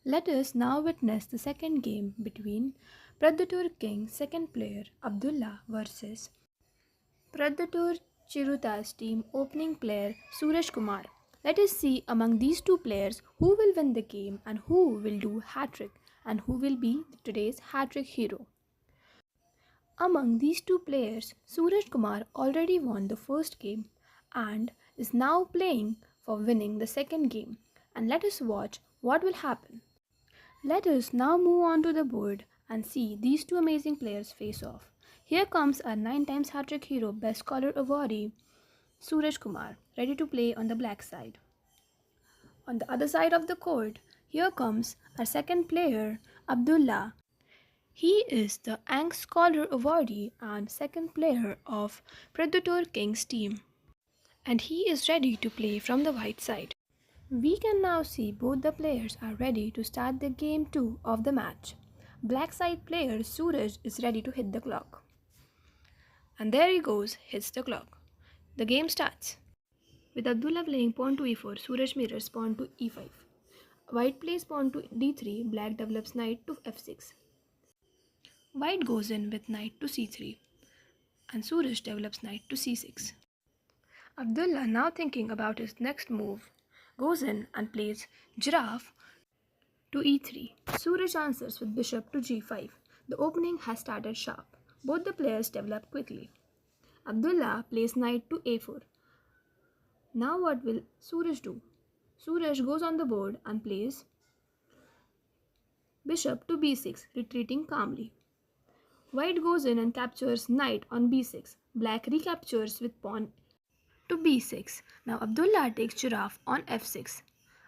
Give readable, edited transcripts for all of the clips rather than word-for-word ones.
Let us now witness the second game between Predator King second player Abdullah versus Predator Chiruta's team opening player Suraj Kumar. Let us see among these two players who will win the game and who will do hat-trick and who will be today's hat-trick hero. Among these two players, Suraj Kumar already won the first game and is now playing for winning the second game. And let us watch what will happen. Let us now move on to the board and see these two amazing players face off. Here comes our 9 times hat-trick hero best scholar awardee Suraj Kumar, ready to play on the black side. On the other side of the court, here comes our second player Abdullah. He is the AICTE Scholar awardee and second player of Predator King's team, and he is ready to play from the white side. We can now see both the players are ready to start the game 2 of the match. Black side player Suraj is ready to hit the clock. And there he goes, hits the clock. The game starts. With Abdullah playing pawn to e4, Suraj mirrors pawn to e5. White plays pawn to d3, black develops knight to f6. White goes in with knight to c3 and Suraj develops knight to c6. Abdullah, now thinking about his next move, goes in and plays giraffe to e3. Suraj answers with bishop to g5. The opening has started sharp. Both the players develop quickly. Abdullah plays knight to a4. Now what will Suraj do? Suraj goes on the board and plays bishop to b6, retreating calmly. White goes in and captures knight on b6. Black recaptures with pawn to b6. Now Abdullah takes giraffe on f6.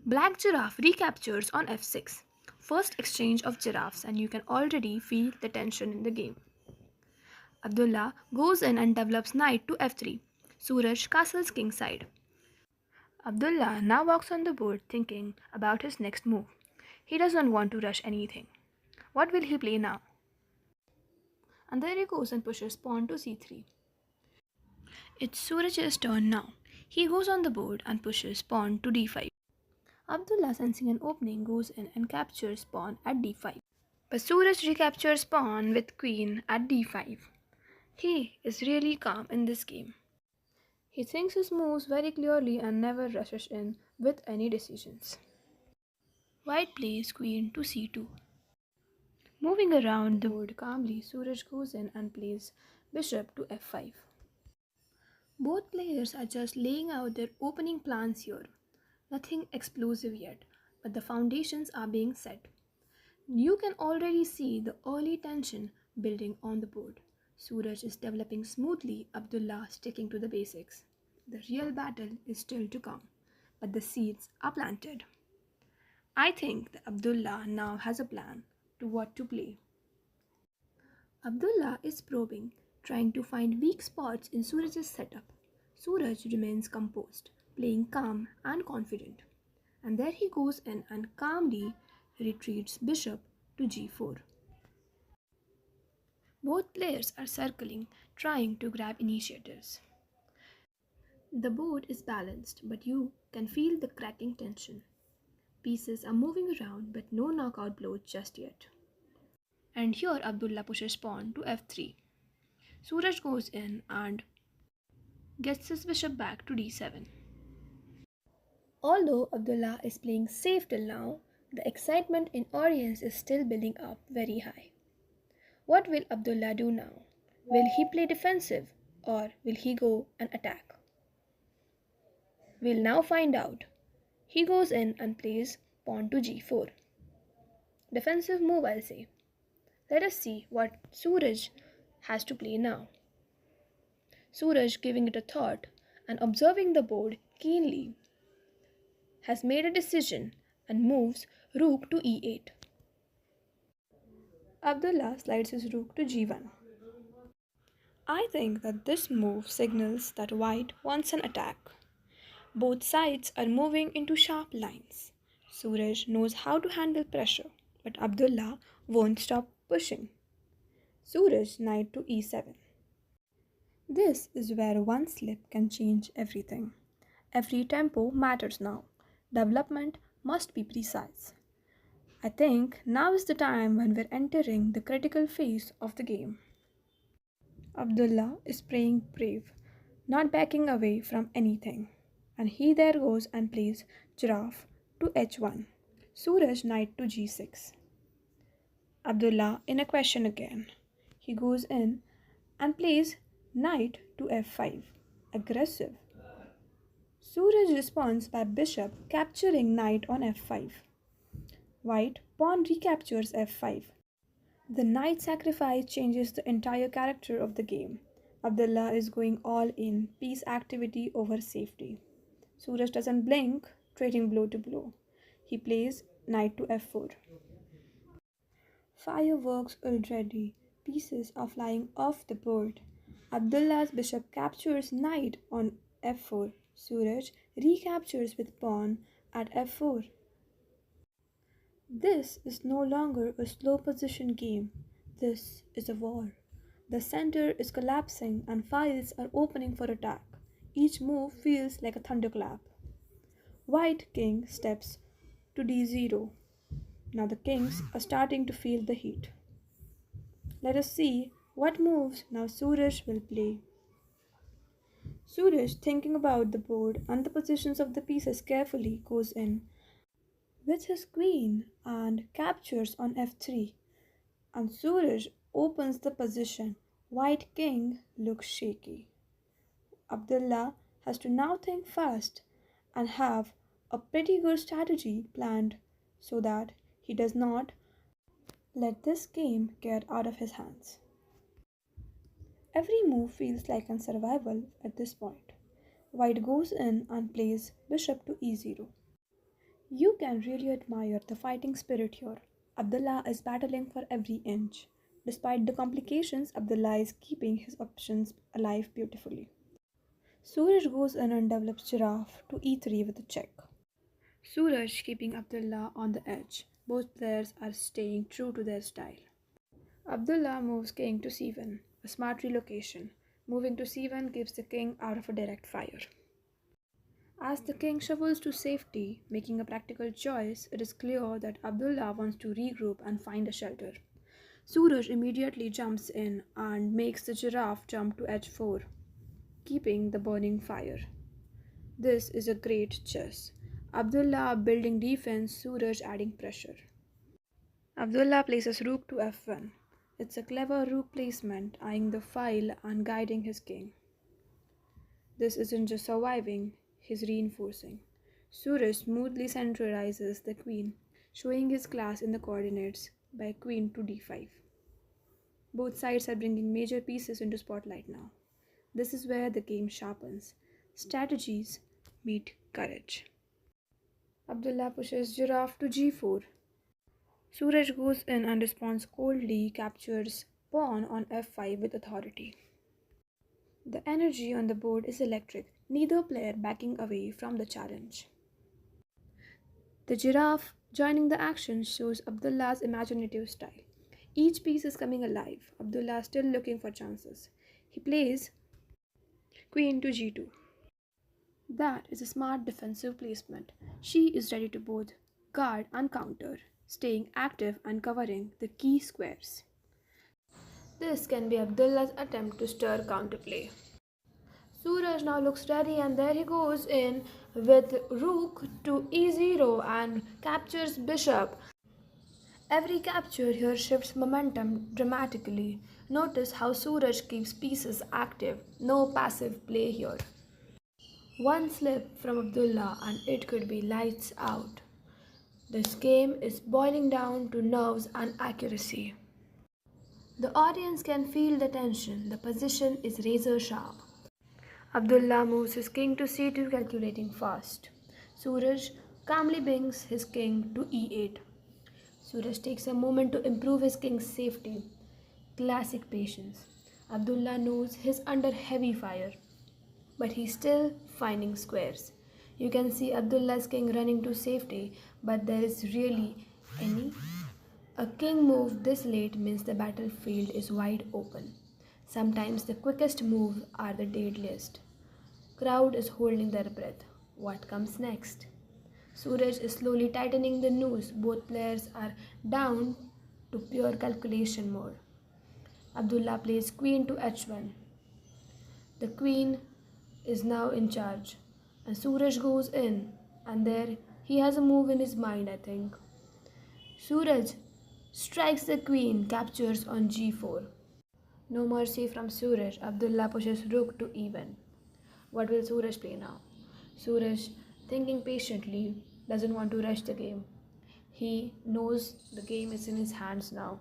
Black giraffe recaptures on f6. First exchange of giraffes and you can already feel the tension in the game. Abdullah goes in and develops knight to f3. Suraj castles king side. Abdullah now walks on the board thinking about his next move. He doesn't want to rush anything. What will he play now? And there he goes and pushes pawn to c3. It's Suraj's turn now. He goes on the board and pushes pawn to d5. Abdullah, sensing an opening, goes in and captures pawn at d5. But Suraj recaptures pawn with queen at d5. He is really calm in this game. He thinks his moves very clearly and never rushes in with any decisions. White plays queen to c2. Moving around the board calmly, Suraj goes in and plays bishop to f5. Both players are just laying out their opening plans here. Nothing explosive yet, but the foundations are being set. You can already see the early tension building on the board. Suraj is developing smoothly, Abdullah sticking to the basics. The real battle is still to come, but the seeds are planted. I think that Abdullah now has a plan to what to play. Abdullah is probing, trying to find weak spots in Suraj's setup. Suraj remains composed, playing calm and confident. And there he goes in and calmly retreats bishop to g4. Both players are circling, trying to grab initiatives. The board is balanced, but you can feel the cracking tension. Pieces are moving around, but no knockout blows just yet. And here Abdullah pushes pawn to f3. Suraj goes in and gets his bishop back to d7. Although Abdullah is playing safe till now, the excitement in audience is still building up very high. What will Abdullah do now? Will he play defensive or will he go and attack? We'll now find out. He goes in and plays pawn to g4. Defensive move, I'll say. Let us see what Suraj has to play now. Suraj, giving it a thought and observing the board keenly, has made a decision and moves rook to e8. Abdullah slides his rook to g1. I think that this move signals that white wants an attack. Both sides are moving into sharp lines. Suraj knows how to handle pressure, but Abdullah won't stop pushing. Suraj knight to e7. This is where one slip can change everything. Every tempo matters now. Development must be precise. I think now is the time when we're entering the critical phase of the game. Abdullah is playing brave, not backing away from anything. And he there goes and plays giraffe to h1. Suraj knight to g6. Abdullah in a question again. He goes in and plays knight to f5. Aggressive. Suraj responds by bishop capturing knight on f5. White pawn recaptures f5. The knight sacrifice changes the entire character of the game. Abdullah is going all in, peace activity over safety. Suraj doesn't blink, trading blow to blow. He plays knight to f4. Fireworks already. Pieces are flying off the board. Abdullah's bishop captures knight on f4. Suraj recaptures with pawn at f4. This is no longer a slow position game. This is a war. The center is collapsing and files are opening for attack. Each move feels like a thunderclap. White king steps to d0. Now the kings are starting to feel the heat. Let us see what moves now Suraj will play. Suraj, thinking about the board and the positions of the pieces carefully, goes in with his queen and captures on f3. And Suraj opens the position. White king looks shaky. Abdullah has to now think fast and have a pretty good strategy planned so that he does not let this game get out of his hands. Every move feels like a survival at this point. White goes in and plays bishop to e0. You can really admire the fighting spirit here. Abdullah is battling for every inch. Despite the complications, Abdullah is keeping his options alive beautifully. Suraj goes in and develops giraffe to e3 with a check. Suraj keeping Abdullah on the edge. Both players are staying true to their style. Abdullah moves king to c1, a smart relocation. Moving to c1 keeps the king out of a direct fire. As the king shuffles to safety, making a practical choice, it is clear that Abdullah wants to regroup and find a shelter. Suraj immediately jumps in and makes the giraffe jump to h4, keeping the burning fire. This is a great chess. Abdullah building defense, Suraj adding pressure. Abdullah places rook to f1. It's a clever rook placement, eyeing the file and guiding his king. This isn't just surviving, he's reinforcing. Suraj smoothly centralizes the queen, showing his class in the coordinates by queen to d5. Both sides are bringing major pieces into spotlight now. This is where the game sharpens. Strategies meet courage. Abdullah pushes giraffe to g4. Suraj goes in and responds coldly, captures pawn on f5 with authority. The energy on the board is electric, neither player backing away from the challenge. The giraffe joining the action shows Abdullah's imaginative style. Each piece is coming alive. Abdullah still looking for chances. He plays queen to g2. That is a smart defensive placement. She is ready to both guard and counter, staying active and covering the key squares. This can be Abdullah's attempt to stir counterplay. Suraj now looks ready and there he goes in with rook to e0 and captures bishop. Every capture here shifts momentum dramatically. Notice how Suraj keeps pieces active, no passive play here. One slip from Abdullah and it could be lights out. This game is boiling down to nerves and accuracy. The audience can feel the tension. The position is razor sharp. Abdullah moves his king to c2, calculating fast. Suraj calmly brings his king to e8. Suraj takes a moment to improve his king's safety. Classic patience. Abdullah knows he's under heavy fire, but he's still finding squares. You can see Abdullah's king running to safety, but there is really any. A king move this late means the battlefield is wide open. Sometimes the quickest moves are the deadliest. Crowd is holding their breath. What comes next? Suraj is slowly tightening the noose. Both players are down to pure calculation mode. Abdullah plays queen to h1. The queen is now in charge. And Suraj goes in. And there he has a move in his mind, I think. Suraj strikes the queen, captures on g4. No mercy from Suraj. Abdullah pushes rook to e1. What will Suraj play now? Suraj, thinking patiently, doesn't want to rush the game. He knows the game is in his hands now.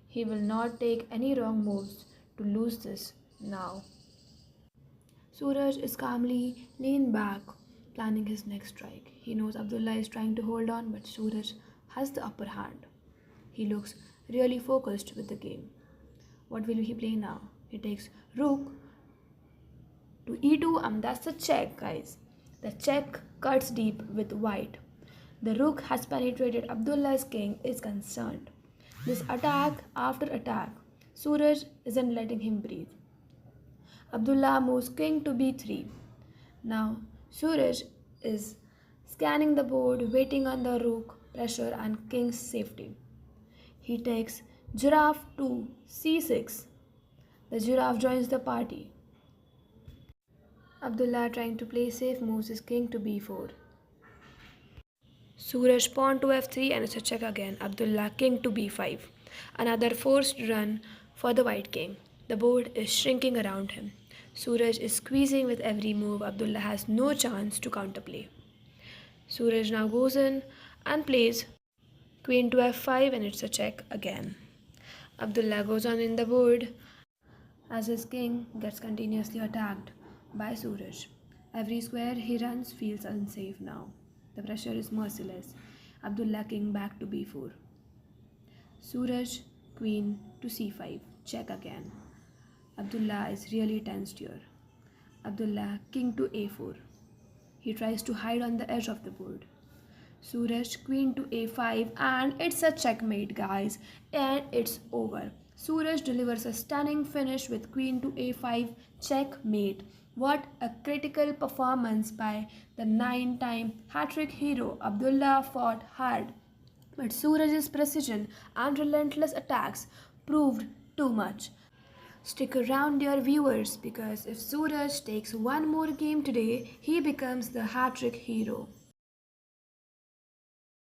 He will not take any wrong moves to lose this now. Suraj is calmly leaned back, planning his next strike. He knows Abdullah is trying to hold on, but Suraj has the upper hand. He looks really focused with the game. What will he play now? He takes rook to e2, and that's a check, guys. The check cuts deep with white. The rook has penetrated Abdullah's king is concerned. This attack after attack, Suraj isn't letting him breathe. Abdullah moves king to b3. Now Suraj is scanning the board, waiting on the rook pressure and king's safety. He takes giraffe to c6. The giraffe joins the party. Abdullah, trying to play safe, moves his king to b4. Suraj pawn to f3 and it's a check again. Abdullah king to b5. Another forced run for the white king. The board is shrinking around him. Suraj is squeezing with every move. Abdullah has no chance to counterplay. Suraj now goes in and plays queen to f5 and it's a check again. Abdullah goes on in the board as his king gets continuously attacked by Suraj. Every square he runs feels unsafe now. The pressure is merciless. Abdullah king back to b4. Suraj queen to c5. Check again. Abdullah is really tensed here. Abdullah king to a4. He tries to hide on the edge of the board. Suraj queen to a5 and it's a checkmate, guys, and it's over. Suraj delivers a stunning finish with queen to a5 checkmate. What a critical performance by the 9-time hat-trick hero. Abdullah fought hard, but Suraj's precision and relentless attacks proved too much. Stick around, dear viewers, because if Suraj takes one more game today, he becomes the hat-trick hero.